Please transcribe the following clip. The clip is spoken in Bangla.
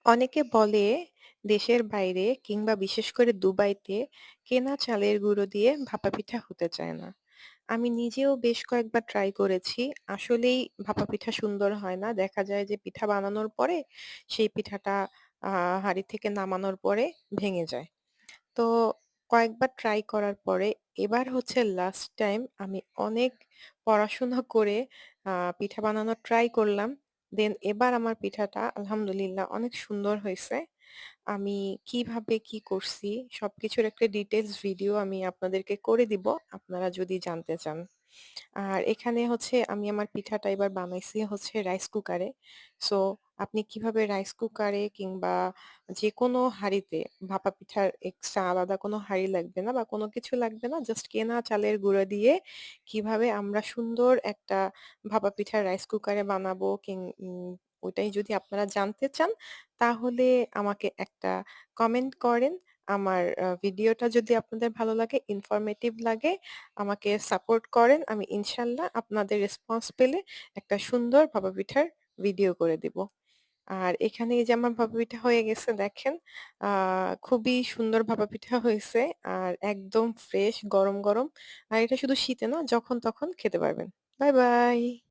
অনেকে বলে দেশের বাইরে কিংবা বিশেষ করে দুবাইতে কেনা চালের গুঁড়ো দিয়ে ভাপা পিঠা হতে চায় না। আমি নিজেও বেশ কয়েকবার ট্রাই করেছি। আসলেই ভাপা পিঠা সুন্দর হয় না। দেখা যায় যে পিঠা বানানোর পরে সেই পিঠাটা আ হাঁড়ি থেকে নামানোর পরে ভেঙে যায়। তো কয়েকবার ট্রাই করার পরে এবার হচ্ছে লাস্ট টাইম আমি অনেক পড়াশোনা করে পিঠা বানানোর ট্রাই করলাম। দেন এবার আমার পিঠাটা আলহামদুলিল্লাহ অনেক সুন্দর হইছে। আমি কিভাবে কি করছি সবকিছুর একটা ডিটেইলস ভিডিও আমি আপনাদেরকে করে দিব, আপনারা যদি জানতে চান। আর এখানে হচ্ছে আমি আমার পিঠাটা এবার বানাইছি হচ্ছে রাইস কুকারে। সো আপনি কিভাবে রাইস কুকারে কিংবা যেকোনো হাঁড়িতে ভাপা পিঠার এক্সট্রা আলাদা কোনো হাঁড়ি লাগবে না বা কোনো কিছু লাগবে না। জাস্ট কেনা চালের গুঁড়া দিয়ে কিভাবে আমরা সুন্দর একটা ভাপা পিঠা রাইস কুকারে বানাবো ওইটাই যদি আপনারা জানতে চান তাহলে আমাকে একটা কমেন্ট করেন। আমার ভিডিওটা যদি আপনাদের ভালো লাগে, ইনফরমেটিভ লাগে, আমাকে সাপোর্ট করেন। আমি ইনশাআল্লাহ আপনাদের রেসপন্স পেলে একটা সুন্দর ভাপা পিঠার ভিডিও করে দিব। আর এখানে এই যে আমার ভাপা পিঠা হয়ে গেছে দেখেন। আ খুবই সুন্দর ভাপা পিঠা হয়েছে। আর একদম ফ্রেশ গরম, গরম। আর এটা শুধু শীতে না যখন তখন খেতে পারবেন। Bye, by.